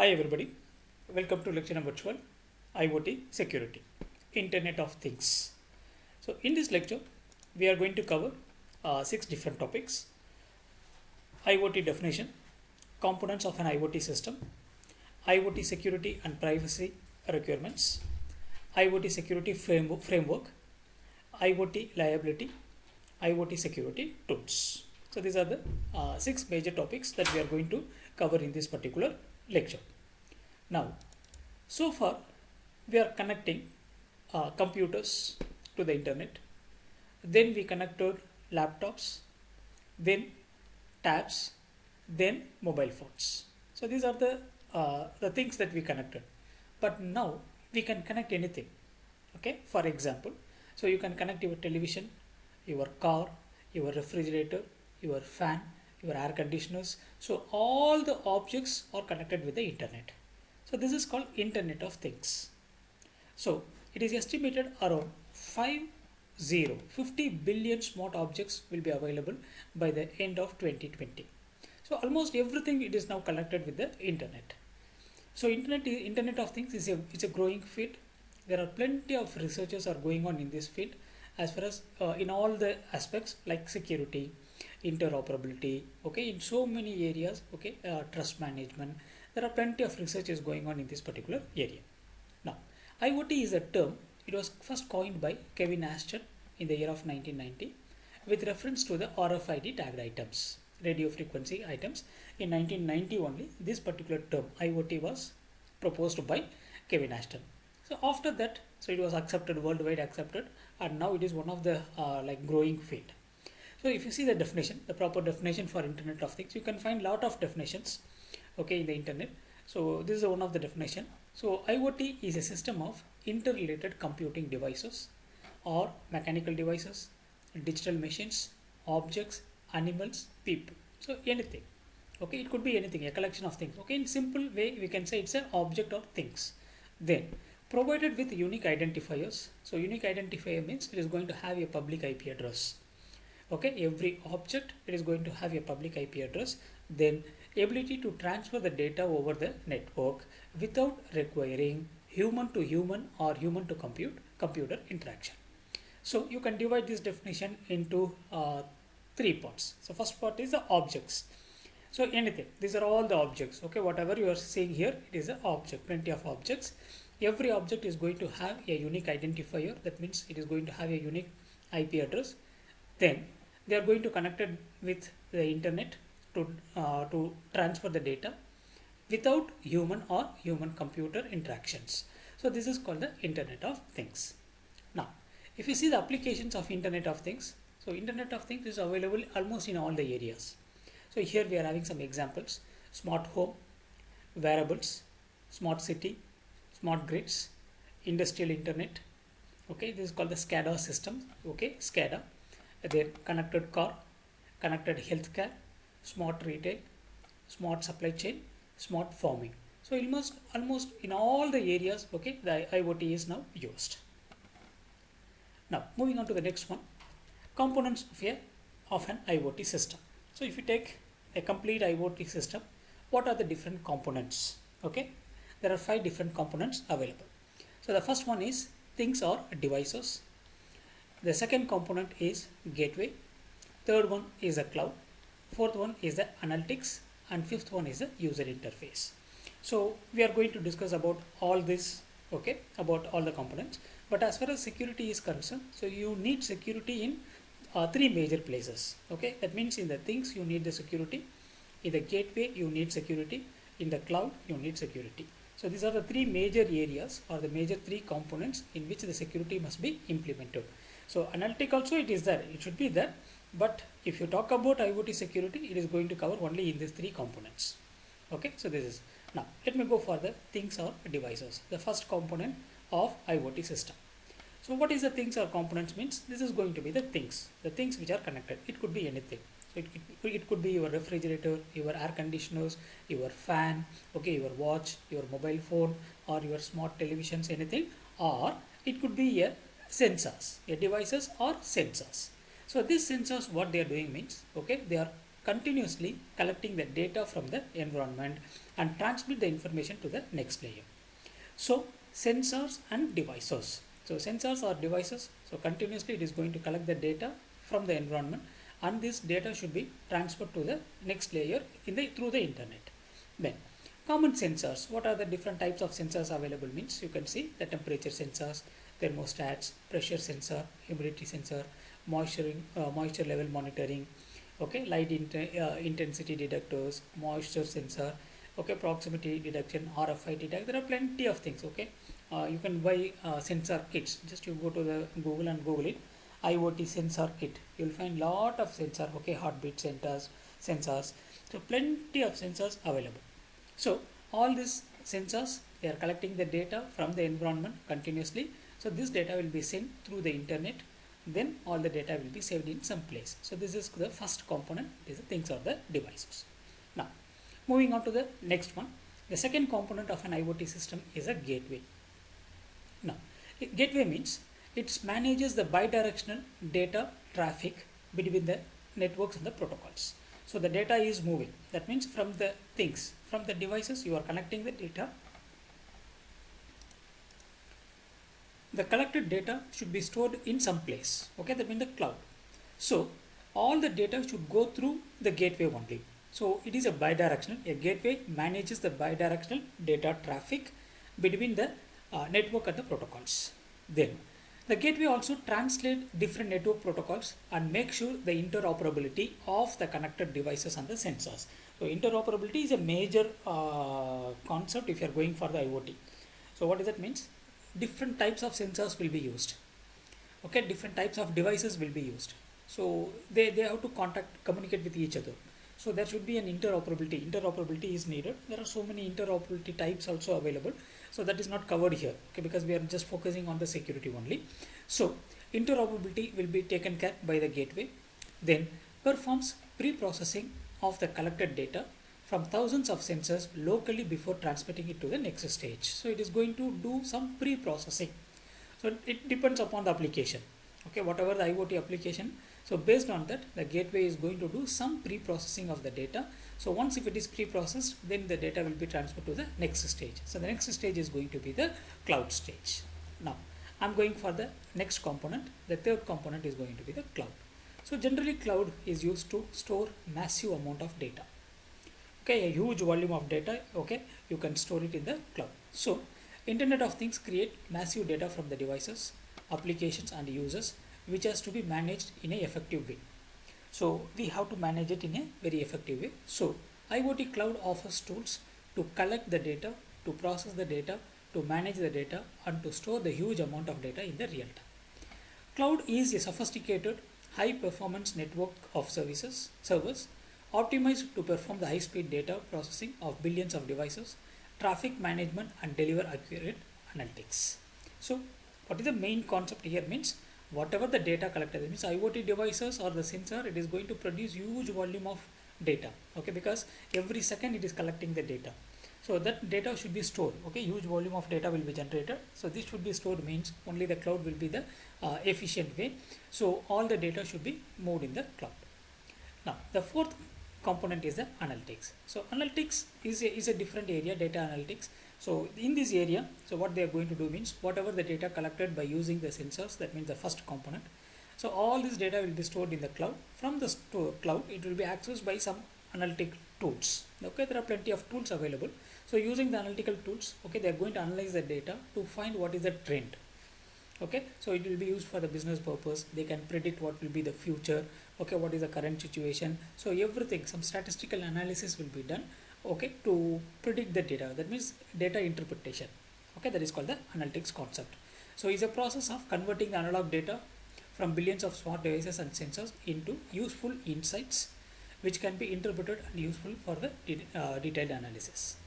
Hi everybody, welcome to lecture number 12, IoT Security, Internet of Things. So in this lecture, we are going to cover 6 different topics: IoT definition, components of an IoT system, IoT security and privacy requirements, IoT security framework, IoT liability, IoT security tools. So these are the 6 major topics that we are going to cover in this particular lecture. Now, so far we are connecting computers to the internet, then we connected laptops, then tabs, then mobile phones. So these are the things that we connected. But now we can connect anything. Okay, for example, so you can connect your television, your car, your refrigerator, your fan, your air conditioners. So all the objects are connected with the internet. So this is called Internet of Things. So it is estimated around 50 billion smart objects will be available by the end of 2020. So almost everything it is now connected with the internet. So Internet of Things is a growing field. There are plenty of researches are going on in this field as far as in all the aspects like security, interoperability, okay, in so many areas, okay, trust management. There are plenty of researches going on in this particular area. Now, IoT is a term. It was first coined by Kevin Ashton in the year of 1990 with reference to the RFID tagged items, radio frequency items. In 1990 only, this particular term IoT was proposed by Kevin Ashton. So after that, so it was accepted, worldwide accepted, and now it is one of the like growing field. So if you see the definition, the proper definition for Internet of Things, you can find lot of definitions, okay, in the internet. So this is one of the definition. So IoT is a system of interrelated computing devices or mechanical devices, digital machines, objects, animals, people. So anything, okay, it could be anything, a collection of things. Okay, in simple way we can say it's an object or things. Then provided with unique identifiers. So unique identifier means it is going to have a public IP address. Okay, every object it is going to have a public IP address. Then ability to transfer the data over the network without requiring human to human or human to computer interaction. So you can divide this definition into 3 parts. So first part is the objects. So anything, these are all the objects. Okay, whatever you are seeing here, it is an object, plenty of objects. Every object is going to have a unique identifier. That means it is going to have a unique IP address. Then they are going to connect it with the internet to transfer the data without human or human computer interactions. So this is called the Internet of Things. Now, if you see the applications of Internet of Things, so Internet of Things is available almost in all the areas. So here we are having some examples: smart home, wearables, smart city, smart grids, industrial internet. Okay, this is called the SCADA system. Okay, SCADA. Then connected car, connected healthcare, smart retail, smart supply chain, smart farming. So almost in all the areas, okay, the IoT is now used. Now moving on to the next one, components of an IoT system. So if you take a complete IoT system, what are the different components? Okay, there are 5 different components available. So the first one is things or devices. The second component is gateway. Third one is a cloud. Fourth one is the analytics, and fifth one is the user interface. So we are going to discuss about all this, okay, about all the components. But as far as security is concerned, so you need security in 3 major places. Okay, that means in the things you need the security, in the gateway you need security, in the cloud you need security. So these are the 3 major areas or the major 3 components in which the security must be implemented. So analytic also it is there, it should be there. But if you talk about IoT security, it is going to cover only in these 3 components. Okay, so this is, now let me go for the things or devices, the first component of IoT system. So what is the things or components means? This is going to be the things which are connected. It could be anything. So it could be your refrigerator, your air conditioners, your fan, okay, your watch, your mobile phone, or your smart televisions, anything. Or it could be a sensors, a devices or sensors. So these sensors, what they are doing means, okay, they are continuously collecting the data from the environment and transmit the information to the next layer. So sensors and devices. So sensors or devices, so continuously it is going to collect the data from the environment, and this data should be transferred to the next layer through the internet. Then common sensors. What are the different types of sensors available means you can see the temperature sensors, thermostats, pressure sensor, humidity sensor, moisture level monitoring, okay, intensity detectors, moisture sensor, okay, proximity detection, RFID tag. There are plenty of things. Okay, you can buy sensor kits. Just you go to the Google and Google it, IoT sensor kit. You will find lot of sensor. Okay, heartbeat sensors. So plenty of sensors available. So all these sensors, they are collecting the data from the environment continuously. So this data will be sent through the internet. Then all the data will be saved in some place. So this is the first component. These are things or the devices. Now moving on to the next one. The second component of an IoT system is a gateway. Now gateway means it manages the bidirectional data traffic between the networks and the protocols. So the data is moving. That means from the things, from the devices, you are connecting the data. The collected data should be stored in some place. Okay, that means the cloud. So all the data should go through the gateway only. So it is a bidirectional. A gateway manages the bidirectional data traffic between the network and the protocols. Then the gateway also translates different network protocols and make sure the interoperability of the connected devices and the sensors. So interoperability is a major concept if you are going for the IoT. So what does that means? Different types of sensors will be used. Okay, different types of devices will be used. So they have to communicate with each other. So there should be an interoperability. Interoperability is needed. There are so many interoperability types also available. So that is not covered here, okay, because we are just focusing on the security only. So interoperability will be taken care by the gateway. Then performs pre-processing of the collected data from thousands of sensors locally before transmitting it to the next stage. So it is going to do some pre-processing. So it depends upon the application. Okay, whatever the IoT application. So based on that, the gateway is going to do some pre-processing of the data. So once if it is pre-processed, then the data will be transferred to the next stage. So the next stage is going to be the cloud stage. Now I'm going for the next component. The third component is going to be the cloud. So generally cloud is used to store massive amount of data. Okay, a huge volume of data. Okay, you can store it in the cloud. So Internet of Things create massive data from the devices, applications and users, which has to be managed in an effective way. So we have to manage it in a very effective way. So IoT Cloud offers tools to collect the data, to process the data, to manage the data and to store the huge amount of data in the real time. Cloud is a sophisticated high performance network of servers optimized to perform the high speed data processing of billions of devices, traffic management and deliver accurate analytics. So what is the main concept here means whatever the data collected, means IoT devices or the sensor, it is going to produce huge volume of data. Okay, because every second it is collecting the data. So that data should be stored. Okay, huge volume of data will be generated. So this should be stored means only the cloud will be the efficient way. So all the data should be moved in the cloud. Now the fourth component is the analytics. So analytics is a different area, data analytics. So in this area, so what they are going to do means whatever the data collected by using the sensors, that means the first component. So all this data will be stored in the cloud. From the cloud, it will be accessed by some analytic tools. Okay, there are plenty of tools available. So using the analytical tools, okay, they are going to analyze the data to find what is the trend. Okay, so it will be used for the business purpose. They can predict what will be the future. Okay, what is the current situation. So everything, some statistical analysis will be done. Okay, to predict the data. That means data interpretation. Okay, that is called the analytics concept. So it's a process of converting the analog data from billions of smart devices and sensors into useful insights, which can be interpreted and useful for the detailed analysis.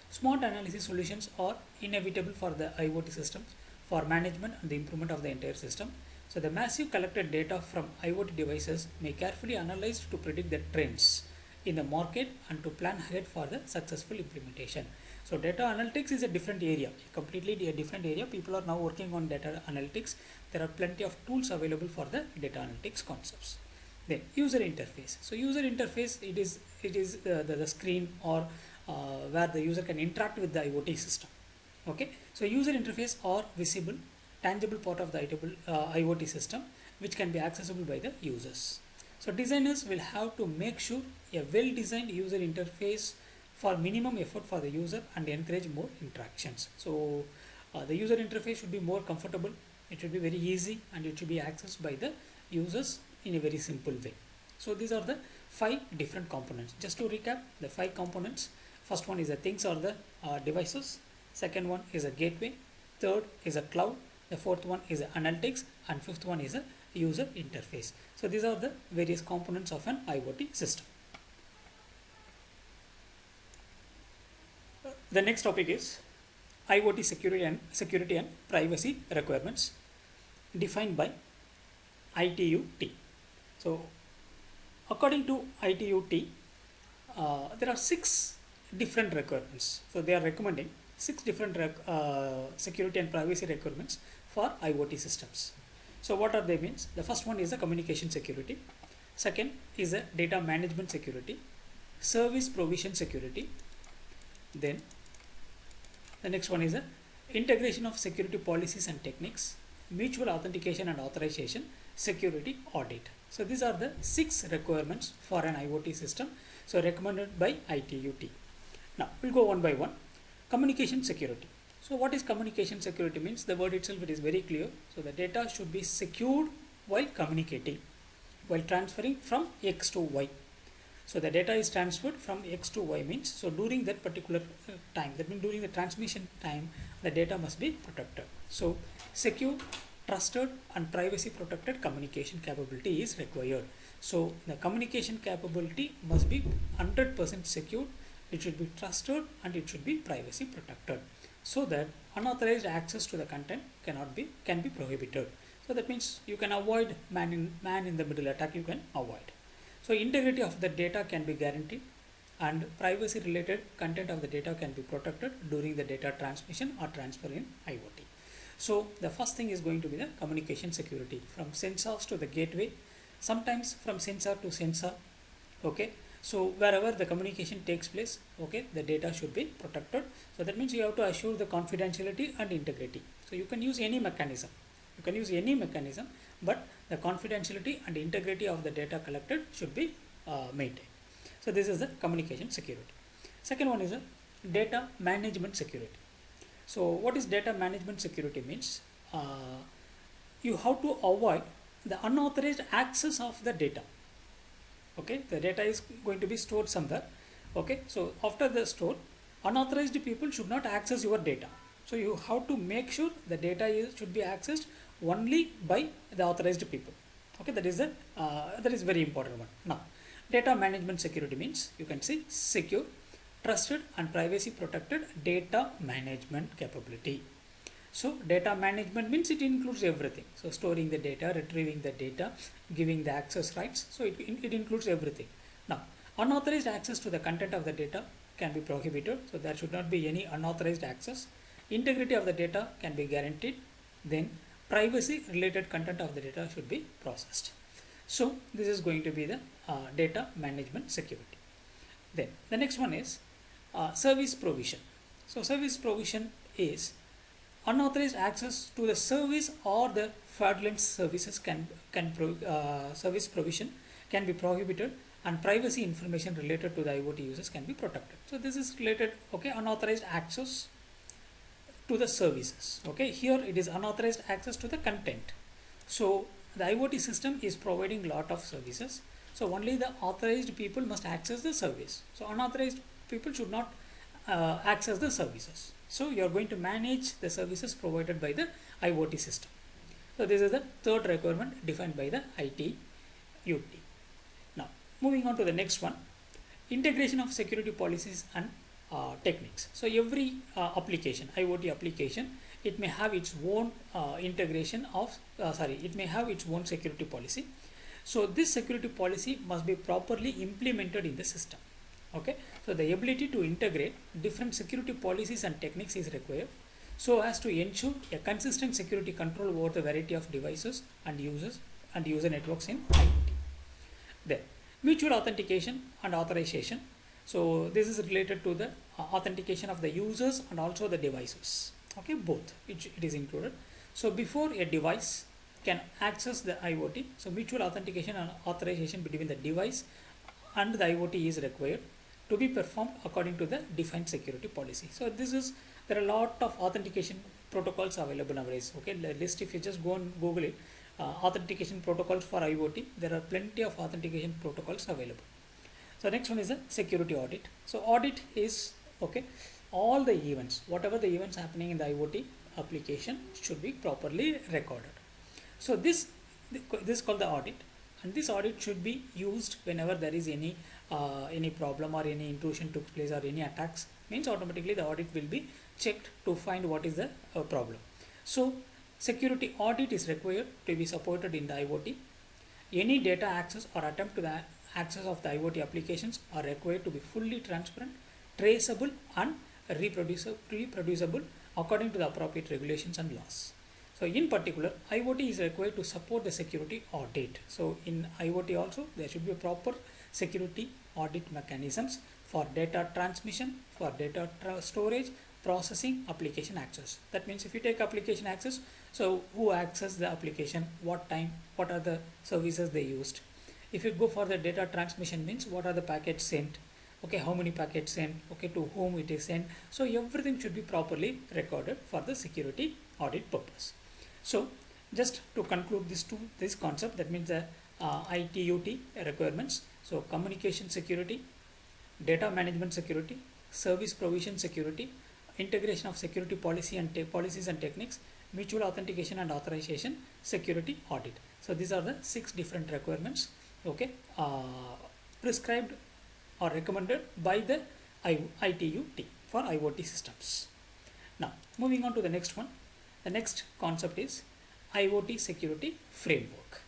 Smart analysis solutions are inevitable for the IoT systems for management and the improvement of the entire system. So the massive collected data from IoT devices may carefully analyzed to predict the trends in the market and to plan ahead for the successful implementation. So data analytics is a different area, completely a different area. People are now working on data analytics. There are plenty of tools available for the data analytics concepts. Then user interface. So user interface, it is the screen or where the user can interact with the IoT system. Okay, so user interface or visible, tangible part of the IoT system which can be accessible by the users. So designers will have to make sure a well-designed user interface for minimum effort for the user and encourage more interactions. So the user interface should be more comfortable, it should be very easy, and it should be accessed by the users in a very simple way. So these are the 5 different components. Just to recap the 5 components: first one is the things or the devices, second one is a gateway, third is a cloud, the fourth one is analytics, and fifth one is a user interface. So these are the various components of an IoT system. The next topic is IoT security and privacy requirements defined by ITU-T. So according to ITU-T, there are 6 different requirements. So they are recommending 6 different security and privacy requirements for IoT systems. So what are they means? The first one is the communication security. Second is a data management security, service provision security. Then the next one is a integration of security policies and techniques, mutual authentication and authorization, security audit. So these are the 6 requirements for an IoT system, so recommended by ITU-T. Now we'll go one by one. Communication security. So what is communication security means? The word itself, it is very clear. So the data should be secured while communicating, while transferring from X to Y. So the data is transferred from X to Y means, so during that particular time, that means during the transmission time, the data must be protected. So secure, trusted and privacy protected communication capability is required. So the communication capability must be 100% secure, it should be trusted, and it should be privacy protected, so that unauthorized access to the content can be prohibited. So that means you can avoid man in the middle attack, you can avoid. So integrity of the data can be guaranteed, and privacy related content of the data can be protected during the data transmission or transfer in IoT. So the first thing is going to be the communication security, from sensors to the gateway, sometimes from sensor to sensor. Okay, so wherever the communication takes place, okay, the data should be protected. So that means you have to assure the confidentiality and integrity. So you can use any mechanism, but the confidentiality and integrity of the data collected should be maintained. So this is the communication security. Second one is a data management security. So what is data management security means? You have to avoid the unauthorized access of the data. Okay, the data is going to be stored somewhere. Okay, so after the store, unauthorized people should not access your data. So you have to make sure the data should be accessed only by the authorized people. Okay, that is very important one. Now, data management security means, you can see, secure, trusted and privacy protected data management capability. So data management means it includes everything. So storing the data, retrieving the data, giving the access rights. So it includes everything. Now, unauthorized access to the content of the data can be prohibited. So there should not be any unauthorized access. Integrity of the data can be guaranteed. Then privacy related content of the data should be processed. So this is going to be the data management security. Then the next one is service provision. So service provision is unauthorized access to the service or the fraudulent services service provision can be prohibited, and privacy information related to the IoT users can be protected. So this is related, okay, unauthorized access to the services. Okay, here it is unauthorized access to the content. So the IoT system is providing lot of services. So only the authorized people must access the service. So unauthorized people should not access the services. So you are going to manage the services provided by the IoT system. So this is the third requirement defined by the ITU-T. Now moving on to the next one, integration of security policies and techniques. So every application, IoT application, it may have its own integration of, it may have its own security policy. So this security policy must be properly implemented in the system. Okay, so the ability to integrate different security policies and techniques is required, so as to ensure a consistent security control over the variety of devices and users and user networks in IoT. There, mutual authentication and authorization. So this is related to the authentication of the users and also the devices. Okay, both it is included. So before a device can access the IoT, so mutual authentication and authorization between the device and the IoT is required to be performed according to the defined security policy. So there are a lot of authentication protocols available nowadays. Okay, the list, if you just go and Google it, authentication protocols for IoT, there are plenty of authentication protocols available. So next one is a security audit. So audit is, okay, all the events, whatever the events happening in the IoT application should be properly recorded. So this is called the audit, and this audit should be used whenever there is any problem or any intrusion took place or any attacks, means automatically the audit will be checked to find what is the problem. So security audit is required to be supported in the IoT. Any data access or attempt to the access of the IoT applications are required to be fully transparent, traceable and reproducible according to the appropriate regulations and laws. So in particular, IoT is required to support the security audit. So in IoT also, there should be a proper security audit mechanisms for data transmission, for data storage, processing, application access. That means if you take application access, so who access the application, what time, what are the services they used. If you go for the data transmission, means what are the packets sent, okay, how many packets sent, okay, to whom it is sent. So everything should be properly recorded for the security audit purpose. So just to conclude this concept, that means the ITUT requirements. So communication security, data management security, service provision security, integration of security policy and policies and techniques, mutual authentication and authorization, security audit. So these are the 6 different requirements, okay, prescribed or recommended by the ITUT for IoT systems. Now moving on to the next one. The next concept is IoT Security Framework.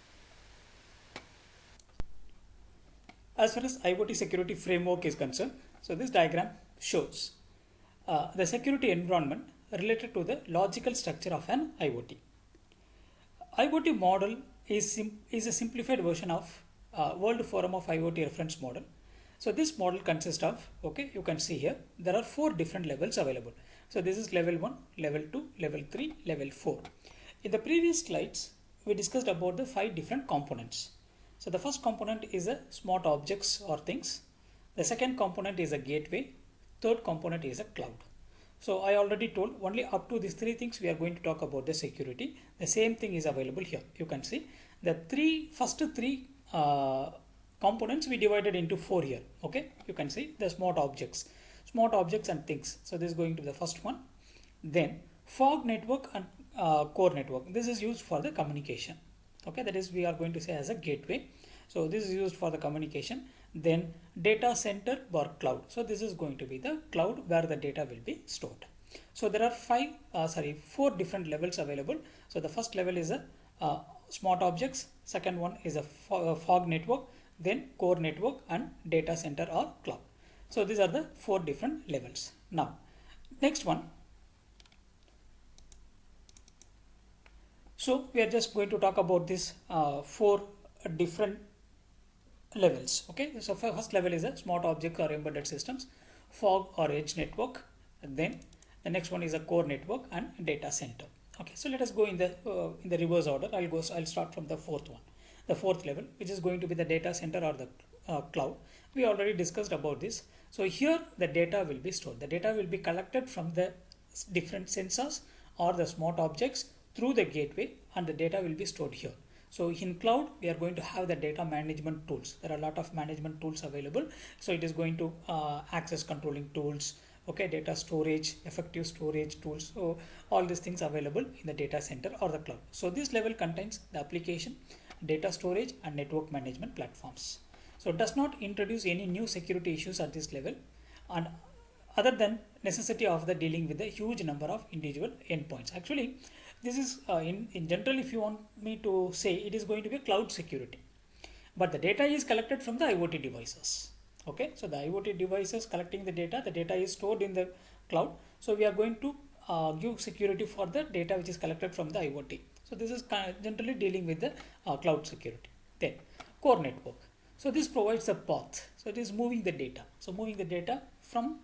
As far as IoT Security Framework is concerned, so this diagram shows the security environment related to the logical structure of an IoT. IoT model is a simplified version of World Forum of IoT Reference model. So this model consists of, okay, you can see here, there are 4 different levels available. So this is level 1, level 2, level 3, level 4. In the previous slides, we discussed about the 5 different components. So the first component is a smart objects or things. The second component is a gateway. Third component is a cloud. So I already told only up to these 3 things we are going to talk about the security. The same thing is available here. You can see the first three components we divided into 4 here. Okay, you can see the smart objects and things. So this is going to be the first one. Then fog network and core network. This is used for the communication. Okay, that is we are going to say as a gateway. So this is used for the communication. Then data center or cloud. So this is going to be the cloud where the data will be stored. So there are 4 different levels available. So the first level is a smart objects. Second one is a fog network. Then core network and data center or cloud. So these are the 4 different levels. Now, next one. So we are just going to talk about this 4 different levels. Okay, so first level is a smart object or embedded systems, fog or edge network. And then the next one is a core network and data center. Okay, so let us go in the reverse order. I'll start from the 4th one. The 4th level, which is going to be the data center or the cloud. We already discussed about this. So here the data will be stored. The data will be collected from the different sensors or the smart objects through the gateway, and the data will be stored here. So in cloud, we are going to have the data management tools. There are a lot of management tools available. So it is going to access controlling tools, okay, data storage, effective storage tools. So all these things available in the data center or the cloud. So this level contains the application, data storage and network management platforms. So it does not introduce any new security issues at this level, and other than necessity of the dealing with a huge number of individual endpoints. Actually, this is in general, if you want me to say, it is going to be cloud security, but the data is collected from the IoT devices. Okay, so the IoT devices collecting the data is stored in the cloud. So we are going to give security for the data which is collected from the IoT. So this is generally dealing with the cloud security. Then core network. So this provides a path. So it is moving the data. So moving the data from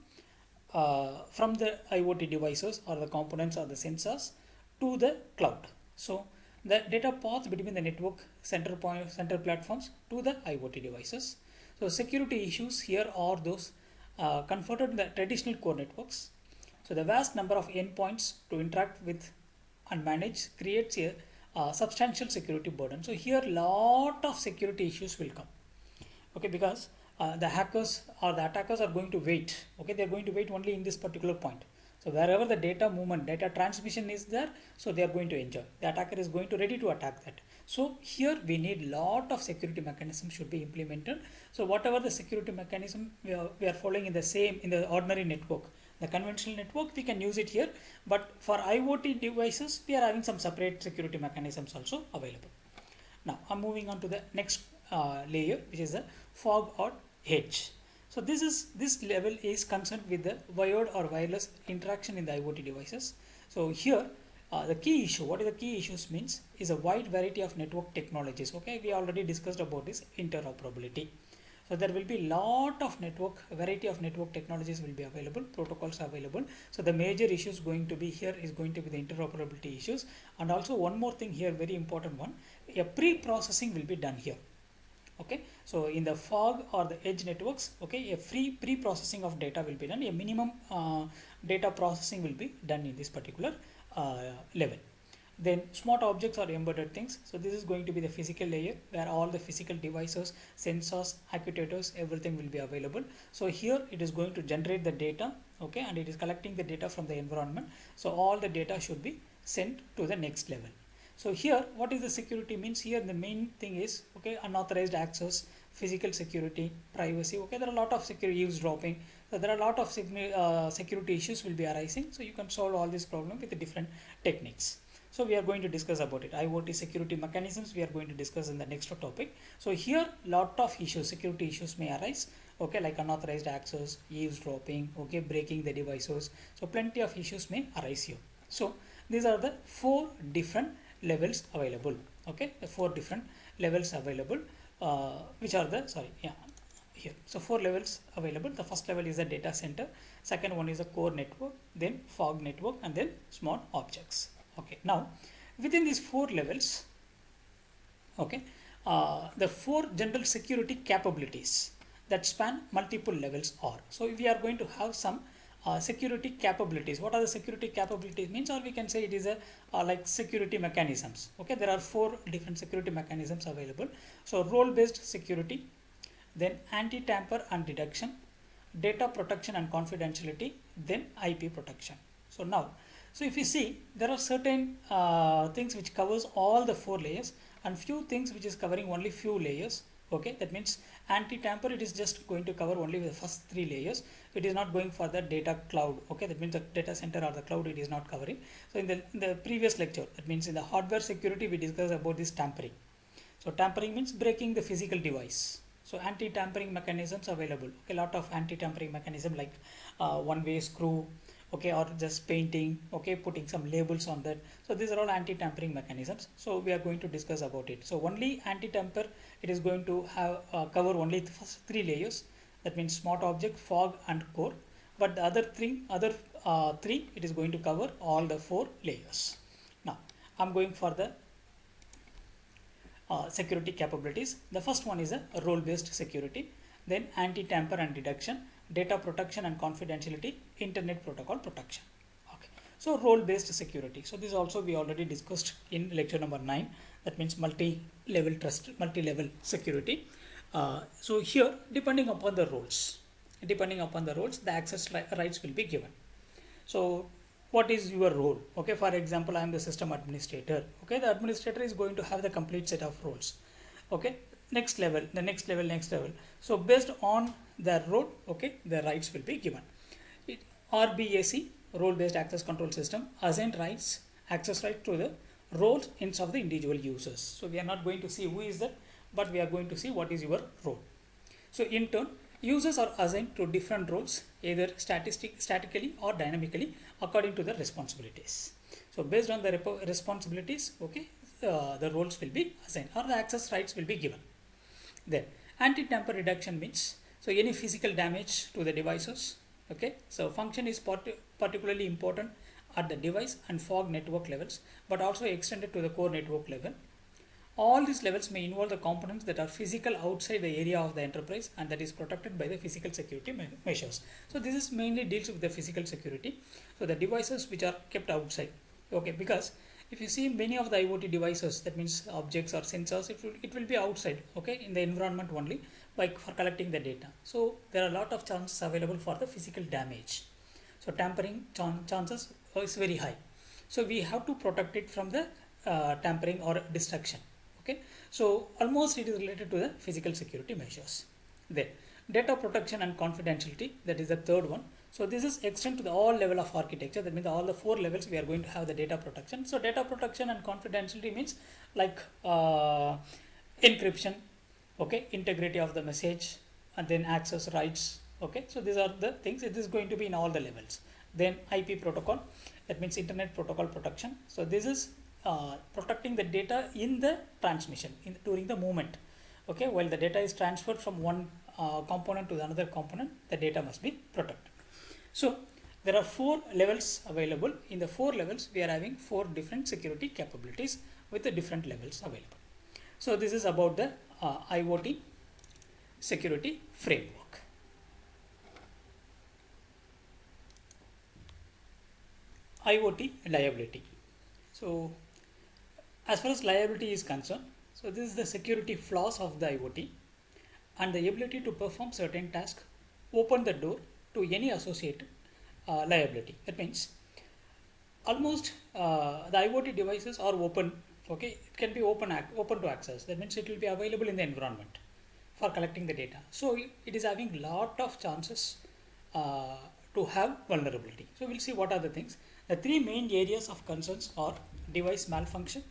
the IoT devices or the components or the sensors to the cloud. So the data path between the network center platforms to the IoT devices. So security issues here are those confronted in the traditional core networks. So the vast number of endpoints to interact with and manage creates a substantial security burden. So here lot of security issues will come. Okay, because the hackers or the attackers are going to wait. Okay, they are going to wait only in this particular point. So wherever the data movement, data transmission is there, so they are going to enjoy. The attacker is going to ready to attack that. So here we need lot of security mechanism should be implemented. So whatever the security mechanism we are following in the ordinary network, the conventional network, we can use it here. But for IoT devices, we are having some separate security mechanisms also available. Now I'm moving on to the next layer, which is the fog or edge. So this level is concerned with the wired or wireless interaction in the IoT devices. So here the key issue, what is the key issues means, is a wide variety of network technologies. Okay, we already discussed about this interoperability. So there will be lot of variety of network technologies will be available, protocols available. So the major issues going to be here is going to be the interoperability issues. And also one more thing here, very important one, a pre-processing will be done here. Okay, so in the fog or the edge networks, okay, a pre-processing of data will be done. A minimum data processing will be done in this particular level. Then smart objects or embedded things. So this is going to be the physical layer where all the physical devices, sensors, actuators, everything will be available. So here it is going to generate the data, okay, and it is collecting the data from the environment. So all the data should be sent to the next level. So here, what is the security means? Here the main thing is, okay, unauthorized access, physical security, privacy. Okay, there are a lot of security eavesdropping. So there are a lot of security issues will be arising. So you can solve all this problem with the different techniques. So we are going to discuss about it. IoT security mechanisms we are going to discuss in the next topic. So here lot of issues, security issues may arise. Okay, like unauthorized access, eavesdropping, okay, breaking the devices. So plenty of issues may arise here. So these are the 4 different levels available. Okay, the 4 different levels available, which are the here. So 4 levels available. The first level is the data center. Second one is a core network, then fog network, and then smart objects. Okay, now within these 4 levels, okay, the 4 general security capabilities that span multiple levels are. So we are going to have some security capabilities. What are the security capabilities means, or we can say it is a like security mechanisms. Okay, there are 4 different security mechanisms available. So role based security, then anti-tamper and detection, data protection and confidentiality, then IP protection. So now, so if you see, there are certain things which covers all the 4 layers and few things which is covering only few layers. Okay, that means anti-tamper, it is just going to cover only the first 3 layers. It is not going for the data cloud. Okay, that means the data center or the cloud it is not covering. So in the previous lecture, that means in the hardware security we discussed about this tampering. So tampering means breaking the physical device. So anti-tampering mechanisms available. Okay, lot of anti-tampering mechanism like one-way screw, okay, or just painting, okay, putting some labels on that. So these are all anti-tampering mechanisms. So we are going to discuss about it. So only anti-tamper, it is going to have cover only the first 3 layers. That means smart object, fog, and core. But the other three, it is going to cover all the 4 layers. Now I'm going for the security capabilities. The first one is a role-based security, then anti-tamper and detection, data protection and confidentiality, internet protocol protection. Okay, so role-based security. So this also we already discussed in lecture number 9. That means multi-level trust, multi-level security. So here, depending upon the roles, the access rights will be given. So what is your role? Okay, for example, I am the system administrator. Okay, the administrator is going to have the complete set of roles. Okay, next level. So based on their role, okay, the rights will be given. RBAC, role based access control system, assign rights, access right to the roles instead of the individual users. So we are not going to see who is that, but we are going to see what is your role. So in turn, users are assigned to different roles, either statically or dynamically, according to the responsibilities. So based on the responsibilities, okay, the roles will be assigned or the access rights will be given. Then Anti-tamper reduction means so any physical damage to the devices. Okay, so function is particularly important at the device and fog network levels, but also extended to the core network level. All these levels may involve the components that are physical outside the area of the enterprise and that is protected by the physical security measures. So this is mainly deals with the physical security. So the devices which are kept outside. Okay, because if you see many of the IoT devices, that means objects or sensors, it will be outside, okay, in the environment only, like for collecting the data. So there are a lot of chances available for the physical damage. So tampering chances is very high. So we have to protect it from the tampering or destruction. Okay, so almost it is related to the physical security measures. Then data protection and confidentiality, that is the third one. So this is extend to the all level of architecture. That means all the 4 levels we are going to have the data protection. So data protection and confidentiality means like encryption, okay, integrity of the message, and then access rights. Okay, so these are the things. It is going to be in all the levels. Then IP protocol, that means internet protocol protection. So this is protecting the data in the transmission during the movement. Okay, while the data is transferred from one component to another component, the data must be protected. So there are 4 levels available. In the 4 levels, we are having 4 different security capabilities with the different levels available. So this is about the IoT Security Framework. IoT liability. So as far as liability is concerned, so this is the security flaws of the IoT and the ability to perform certain tasks open the door to any associated liability. That means almost the IoT devices are open. Okay, it can be open to access. That means it will be available in the environment for collecting the data. So it is having lot of chances to have vulnerability. So we'll see what are the things. The 3 main areas of concerns are device malfunction,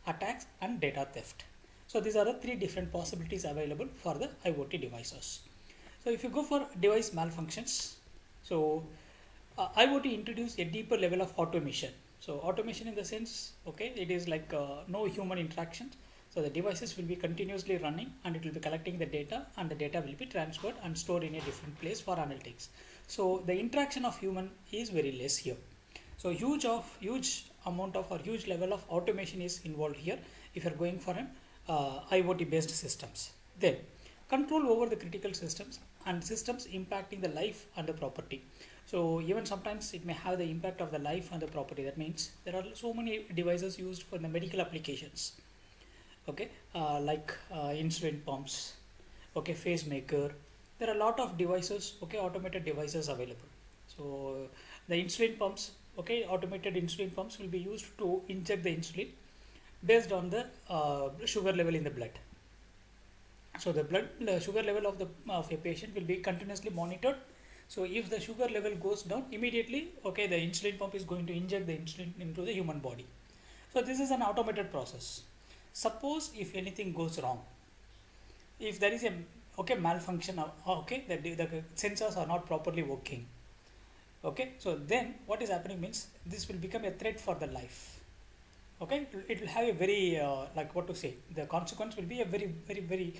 attacks, and data theft. So these are the 3 different possibilities available for the IoT devices. So if you go for device malfunctions, so IoT introduced a deeper level of automation. So automation in the sense, okay, it is like no human interaction. So the devices will be continuously running and it will be collecting the data and the data will be transferred and stored in a different place for analytics. So the interaction of human is very less here. So huge amount of or huge level of automation is involved here if you are going for an IoT based systems. Then control over the critical systems and systems impacting the life and the property. So even sometimes it may have the impact of the life and the property. That means there are so many devices used for the medical applications. Okay, like insulin pumps, okay, pacemaker. There are a lot of devices, okay, automated devices available. So the insulin pumps, okay, automated insulin pumps will be used to inject the insulin based on the sugar level in the blood. So the sugar level of a patient will be continuously monitored. So if the sugar level goes down immediately, okay, the insulin pump is going to inject the insulin into the human body. So this is an automated process. Suppose if anything goes wrong, if there is a malfunction, okay, the sensors are not properly working, okay, so then what is happening means this will become a threat for the life. Okay, it will have a very like what to say, the consequence will be a very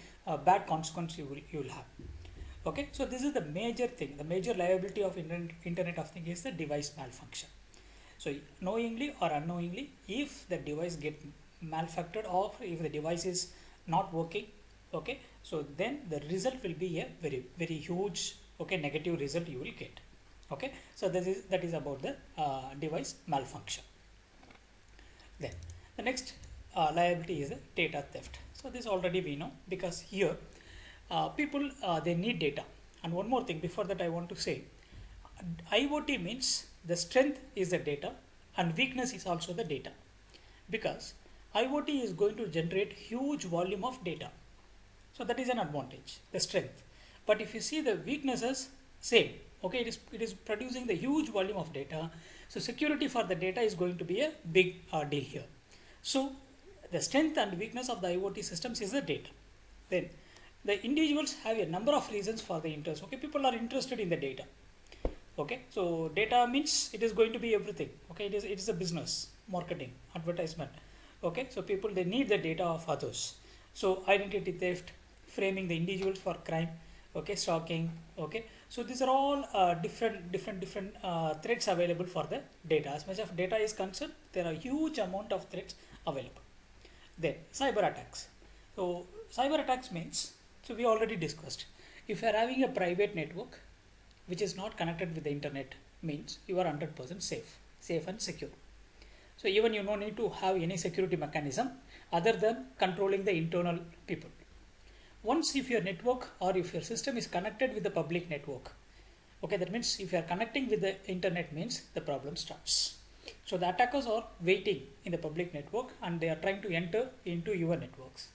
bad consequence you will have. Okay, so this is the major thing. The major liability of internet of things is the device malfunction. So knowingly or unknowingly, if the device get malfunctioned or if the device is not working, okay, so then the result will be a very huge, okay, negative result you will get. Okay, so that is about the device malfunction. Then the next liability is the data theft. So this already we know, because here people they need data. And one more thing before that I want to say, IoT means the strength is the data and weakness is also the data, because IoT is going to generate huge volume of data. So that is an advantage, the strength. But if you see the weaknesses, same, okay, it is producing the huge volume of data. So security for the data is going to be a big deal here. So the strength and weakness of the IoT systems is the data. Then the individuals have a number of reasons for the interest. Okay, people are interested in the data. Okay, so data means it is going to be everything. Okay, it is a business, marketing, advertisement. Okay, so people they need the data of others. So identity theft, framing the individuals for crime, okay, stalking, okay. So these are all different threats available for the data. As much as data is concerned, there are huge amount of threats available. Then cyber attacks. So cyber attacks means, so we already discussed, if you are having a private network which is not connected with the internet, means you are 100% safe and secure. So even you don't need to have any security mechanism other than controlling the internal people. Once if your network or if your system is connected with the public network, okay, that means if you are connecting with the internet, means the problem starts. So the attackers are waiting in the public network and they are trying to enter into your networks.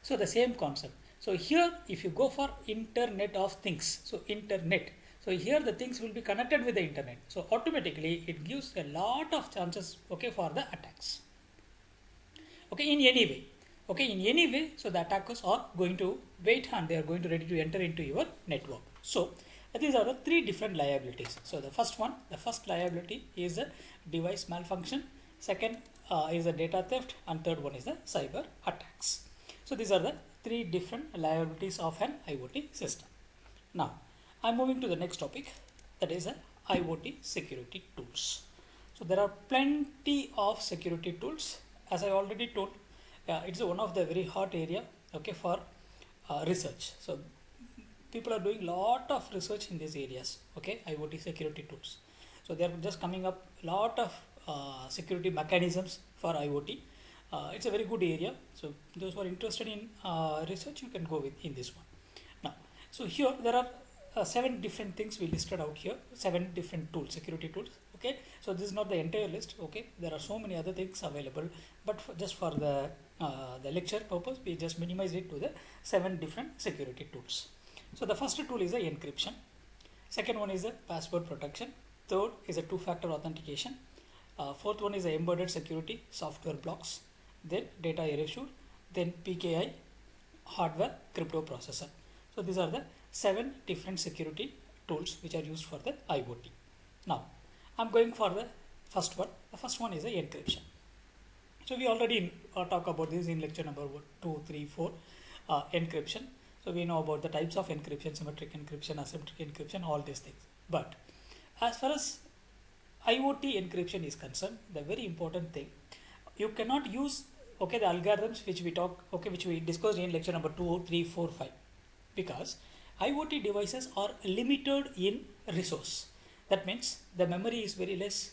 So the same concept. So here if you go for Internet of Things, so internet, so here the things will be connected with the internet. So automatically it gives a lot of chances, okay, for the attacks. Okay, in any way. Okay, in any way, so the attackers are going to wait and they are going to ready to enter into your network. So these are the three different liabilities. So the first liability is a device malfunction. Second is a data theft, and third one is the cyber attacks. So these are the three different liabilities of an IoT system. Now I'm moving to the next topic, that is a IoT security tools. So there are plenty of security tools. As I already told, it's one of the very hot area, okay, for research. So people are doing lot of research in these areas, okay, IoT security tools. So they are just coming up lot of security mechanisms for IoT. It's a very good area. So those who are interested in research, you can go with in this one. Now, so here there are 7 different things we listed out here, 7 different tools, security tools. Okay, so this is not the entire list. Okay, there are so many other things available, but just for the lecture purpose, we just minimize it to the 7 different security tools. So the first tool is the encryption. Second one is the password protection. Third is a two-factor authentication. Fourth one is the embedded security software blocks. Then data erasure. Then PKI, hardware crypto processor. So these are the 7 different security tools which are used for the IoT. Now I'm going for the first one. The first one is the encryption. So we already talk about this in lecture number 2, 3, 4, encryption. So we know about the types of encryption, symmetric encryption, asymmetric encryption, all these things. But as far as IoT encryption is concerned, the very important thing, you cannot use, okay, the algorithms which we talk, okay, which we discussed in lecture number 2, 3, 4, 5, because IoT devices are limited in resource. That means the memory is very less,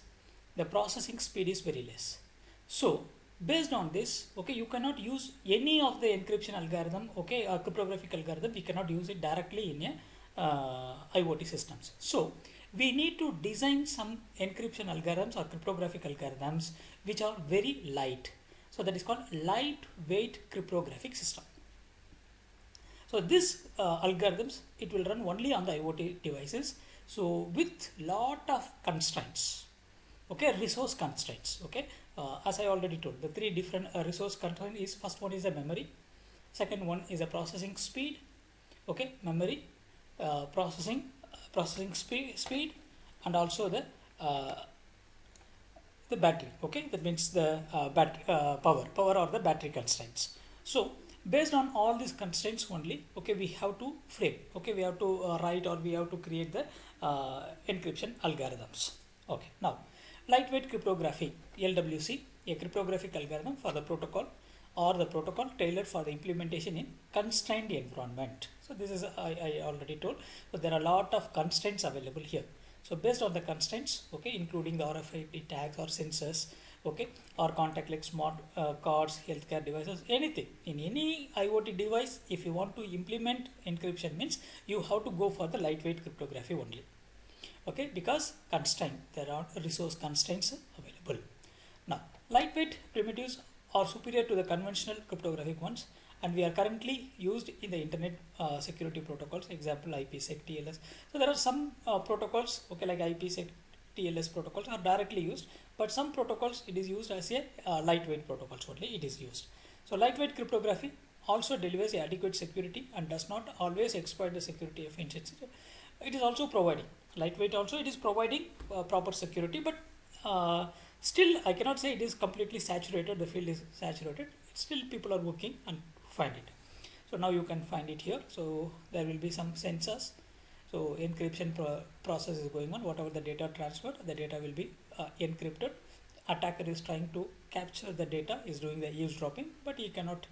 the processing speed is very less. So based on this, okay, you cannot use any of the encryption algorithm, okay, or cryptographic algorithm, we cannot use it directly in a IoT systems. So we need to design some encryption algorithms or cryptographic algorithms which are very light. So that is called lightweight cryptographic system. So this algorithms, it will run only on the IoT devices. So with lot of constraints, okay, resource constraints, okay. As I already told, the 3 different resource constraints is, first one is the memory, second one is the processing speed, okay, memory, processing speed, and also the battery, okay, that means the power or the battery constraints. So based on all these constraints only, okay, we have to frame, okay, we have to write or we have to create the encryption algorithms. Okay, now lightweight cryptography, LWC, a cryptographic algorithm for the protocol or the protocol tailored for the implementation in constrained environment. So this is I already told. So there are a lot of constraints available here. So based on the constraints, okay, including the RFID tags or sensors, okay, or contact like smart cards, healthcare devices, anything in any IoT device, if you want to implement encryption, means you have to go for the lightweight cryptography only. Okay, because there are resource constraints available. Now lightweight primitives are superior to the conventional cryptographic ones, and we are currently used in the internet security protocols, example IPsec, TLS. So there are some protocols, okay, like IPsec, TLS protocols are directly used, but some protocols it is used as a lightweight protocols only it is used. So lightweight cryptography also delivers adequate security and does not always exploit the security efficiency. It is also providing lightweight, also it is providing proper security, but still I cannot say it is completely saturated, the field is saturated. Still people are working and find it. So now you can find it here. So there will be some sensors. So encryption process is going on. Whatever the data transferred, the data will be encrypted. Attacker is trying to capture the data, is doing the eavesdropping, but he cannot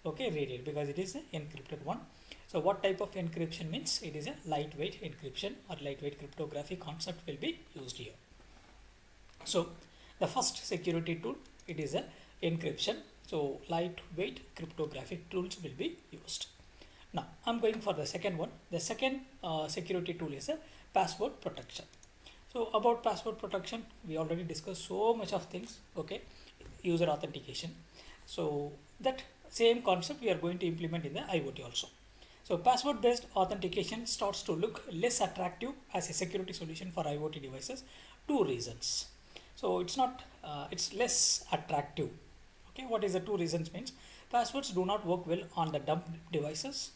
read it because it is an encrypted one. So what type of encryption means? It is a lightweight encryption or lightweight cryptography concept will be used here. So the first security tool, it is a encryption. So lightweight cryptographic tools will be used. Now I'm going for the second one. The second security tool is a password protection. So about password protection, we already discussed so much of things. User authentication. So that same concept we are going to implement in the IoT also. So password based authentication starts to look less attractive as a security solution for IoT devices. Two reasons. So it's less attractive. What is the two reasons means? Passwords do not work well on the dumb devices.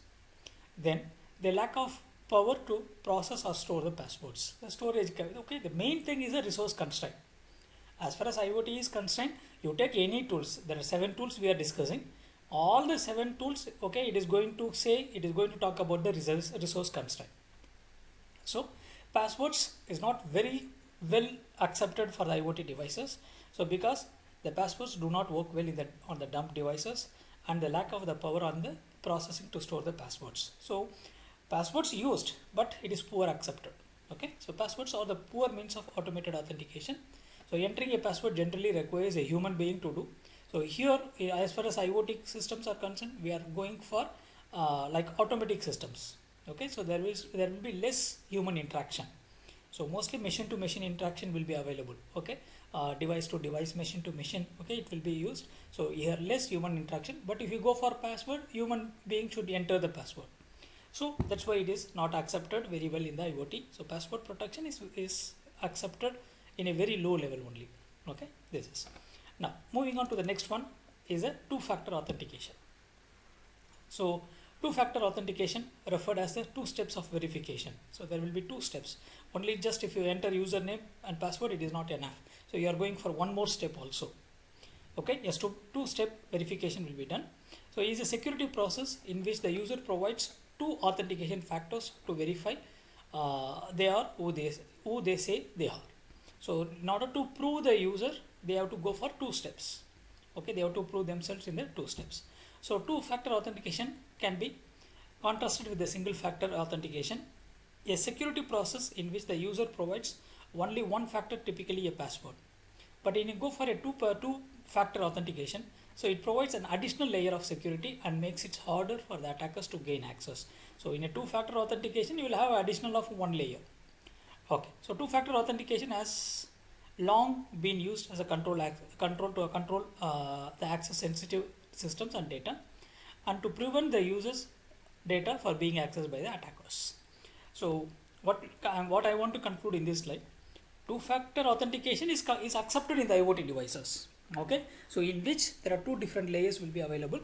Then the lack of power to process or store the passwords. The storage, the main thing is a resource constraint. As far as IoT is concerned, you take any tools. There are 7 tools we are discussing. All the 7 tools, it is going to talk about the resource constraint. So passwords is not very well accepted for the IoT devices. So because the passwords do not work well on the dumb devices, and the lack of the power on the processing to store the passwords. So passwords used, but it is poor accepted. So passwords are the poor means of automated authentication. So entering a password generally requires a human being to do. So here, as far as IoT systems are concerned, we are going for like automatic systems. So there will be less human interaction. So mostly machine to machine interaction will be available. Device to device, machine to machine. It will be used. So here less human interaction. But if you go for password, human being should enter the password. So that's why it is not accepted very well in the IoT. So password protection is accepted in a very low level only. This is. Now moving on to the next one is a two-factor authentication. So two-factor authentication referred as the 2 steps of verification. So there will be 2 steps. Only just if you enter username and password, it is not enough. So you are going for one more step also. Yes, two-step verification will be done. So it is a security process in which the user provides 2 authentication factors to verify they are who they say they are. So in order to prove the user, they have to go for 2 steps. They have to prove themselves in the 2 steps. So two-factor authentication can be contrasted with the single-factor authentication, a security process in which the user provides only one factor, typically a password. But when you go for a two-factor authentication, so it provides an additional layer of security and makes it harder for the attackers to gain access. So in a two-factor authentication, you will have additional of one layer. So two-factor authentication has long been used as a control the access sensitive systems and data, and to prevent the users data for being accessed by the attackers. So what I want to conclude in this slide, two-factor authentication is accepted in the IoT devices. So in which there are 2 different layers will be available.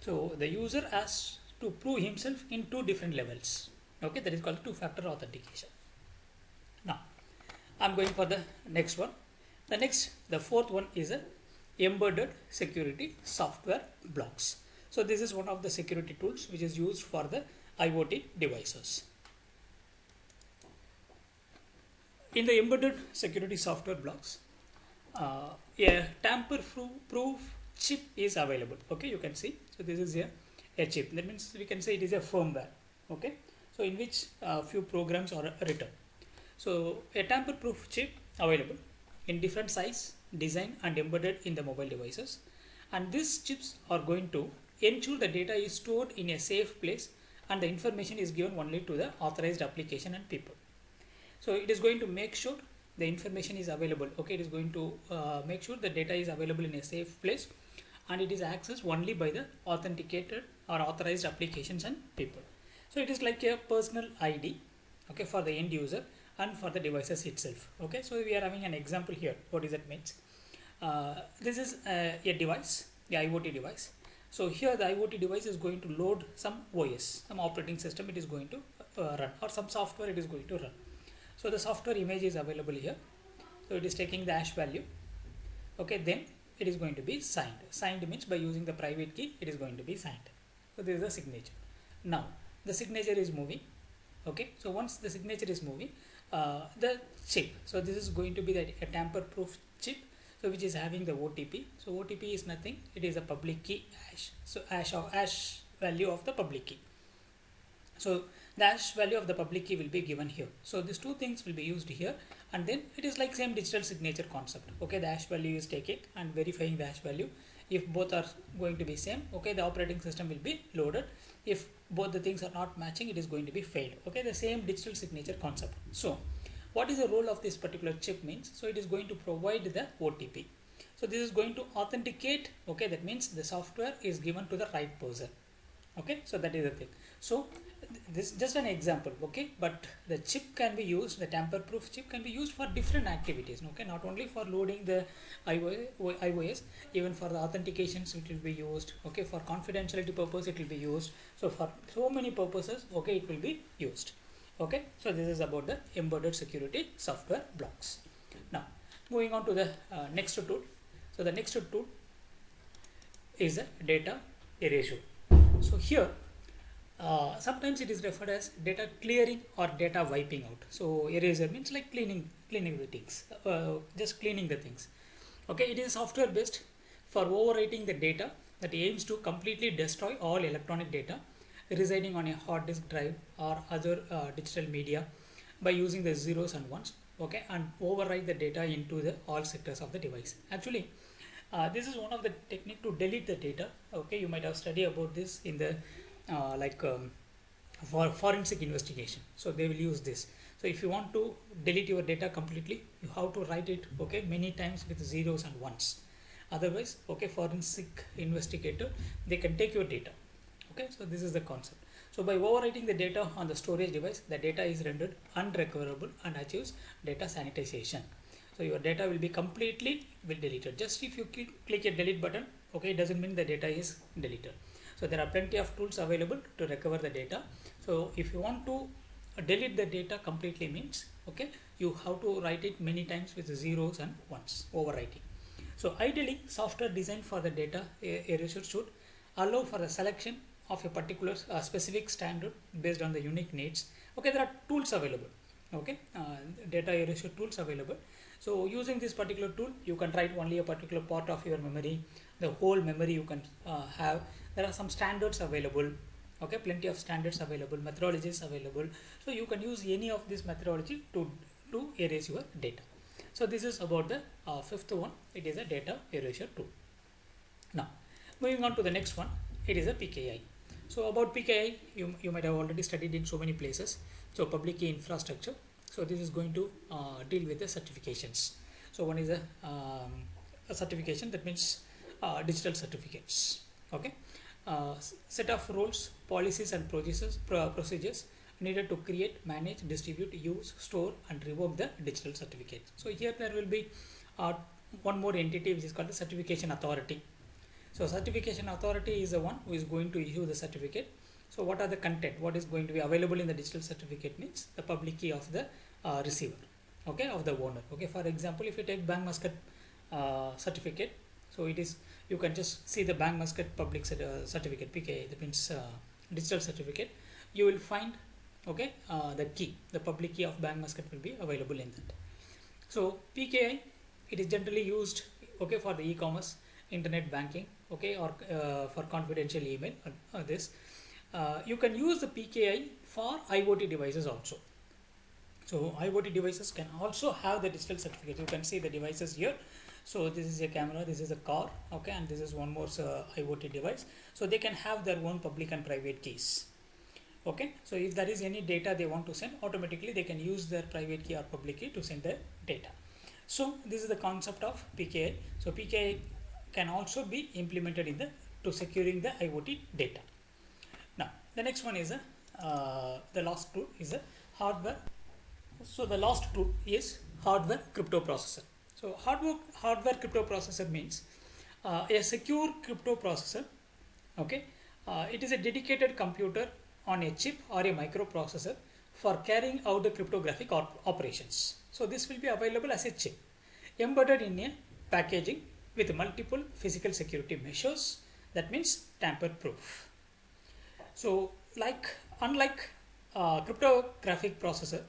So the user has to prove himself in 2 different levels. That is called two-factor authentication. Now I'm going for the next one. The fourth one is a embedded security software blocks. So this is one of the security tools which is used for the IoT devices. In the embedded security software blocks, a tamper-proof chip is available. You can see. So this is a chip. That means we can say it is a firmware. So in which few programs are written. So a tamper-proof chip available in different size, design and embedded in the mobile devices. And these chips are going to ensure the data is stored in a safe place and the information is given only to the authorized application and people. So it is going to make sure the information is available. It is going to make sure the data is available in a safe place and it is accessed only by the authenticated or authorized applications and people. So it is like a personal ID for the end user and for the devices itself. So we are having an example here. What does that mean? This is a device, the IoT device. So here the IoT device is going to load some OS, some operating system it is going to run, or some software it is going to run. So the software image is available here. So it is taking the hash value. Then it is going to be signed. Signed means by using the private key, it is going to be signed. So this is the signature. Now the signature is moving. Okay, so once the signature is moving, the chip, so this is going to be a tamper proof chip, so which is having the OTP. So OTP is nothing, it is a public key hash. So hash value of the public key. So the hash value of the public key will be given here. So these two things will be used here, and then it is like same digital signature concept. Okay, the hash value is taking and verifying the hash value. If both are going to be same, okay, the operating system will be loaded. If both the things are not matching, it is going to be failed. Okay, the same digital signature concept. So what is the role of this particular chip means? So it is going to provide the OTP. So this is going to authenticate. Okay, that means the software is given to the right person. Okay, so that is the thing. So this is just an example. Okay, but the chip can be used, the tamper proof chip can be used for different activities. Okay, not only for loading the iOS, even for the authentications it will be used. Okay, for confidentiality purpose it will be used. So for so many purposes, okay, it will be used. Okay, so this is about the embedded security software blocks. Now moving on to the next tool. So the next tool is a data erasure. So here sometimes it is referred as data clearing or data wiping out. So erasure means like cleaning the things, just cleaning the things. Okay, it is software based for overwriting the data that aims to completely destroy all electronic data residing on a hard disk drive or other digital media by using the zeros and ones. Okay, and overwrite the data into the all sectors of the device. Actually, this is one of the technique to delete the data. Okay, you might have studied about this in the for forensic investigation. So they will use this. So if you want to delete your data completely, you have to write it, okay, many times with zeros and ones. Otherwise, okay, forensic investigator, they can take your data. Okay, so this is the concept. So by overwriting the data on the storage device, the data is rendered unrecoverable and achieves data sanitization. So your data will be completely deleted. Just if you click a delete button, okay, it doesn't mean the data is deleted. So there are plenty of tools available to recover the data. So if you want to delete the data completely means, okay, you have to write it many times with zeros and ones, overwriting. So ideally, software designed for the data erasure should allow for the selection of a particular specific standard based on the unique needs. Okay, there are tools available. Okay, data erasure tools available. So using this particular tool, you can write only a particular part of your memory. The whole memory you can have. There are some standards available. Okay, plenty of standards available, methodologies available. So you can use any of this methodology to erase your data. So this is about the fifth one. It is a data erasure tool. Now moving on to the next one, it is a PKI. So about PKI, you might have already studied in so many places. So public key infrastructure. So this is going to deal with the certifications. So one is a certification, that means digital certificates. Okay, set of rules, policies and procedures needed to create, manage, distribute, use, store and revoke the digital certificates. So here there will be one more entity which is called the certification authority. So certification authority is the one who is going to issue the certificate. So what are the content, what is going to be available in the digital certificate means the public key of the receiver, okay, of the owner. Okay, for example, if you take Bank Muscat certificate, so it is, you can just see the Bank Muscat public certificate, PKI, that means digital certificate. You will find, okay, the key, the public key of Bank Muscat will be available in that. So PKI, it is generally used, okay, for the e-commerce, internet banking, okay, or for confidential email. This you can use the PKI for IoT devices also. So IoT devices can also have the digital certificate. You can see the devices here. So this is a camera, this is a car, okay, and this is one more IoT device. So they can have their own public and private keys. Okay, so if there is any data they want to send, automatically they can use their private key or public key to send the data. So this is the concept of PKI. So PKI can also be implemented in to securing the IoT data. Now the next one is the last tool is a hardware. So the last tool is hardware crypto processor. So hardware crypto processor means a secure crypto processor. Okay, it is a dedicated computer on a chip or a microprocessor for carrying out the cryptographic operations. So this will be available as a chip embedded in a packaging with multiple physical security measures. That means tamper proof. So unlike cryptographic processor,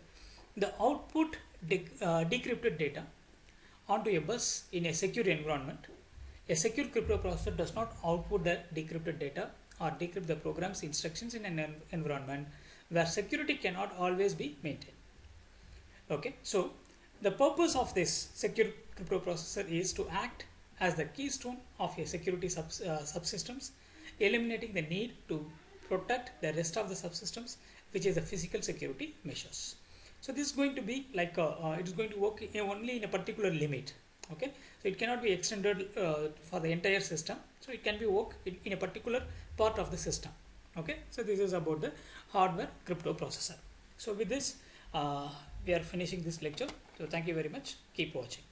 the output decrypted data onto a bus in a secure environment. A secure crypto processor does not output the decrypted data or decrypt the program's instructions in an environment where security cannot always be maintained. Okay, so the purpose of this secure crypto processor is to act as the keystone of a security subsystems, eliminating the need to protect the rest of the subsystems, which is the physical security measures. So this is going to be like it is going to work only in a particular limit. Okay, so it cannot be extended for the entire system. So it can be work in a particular part of the system. Okay, so this is about the hardware crypto processor. So with this, we are finishing this lecture. So thank you very much. Keep watching.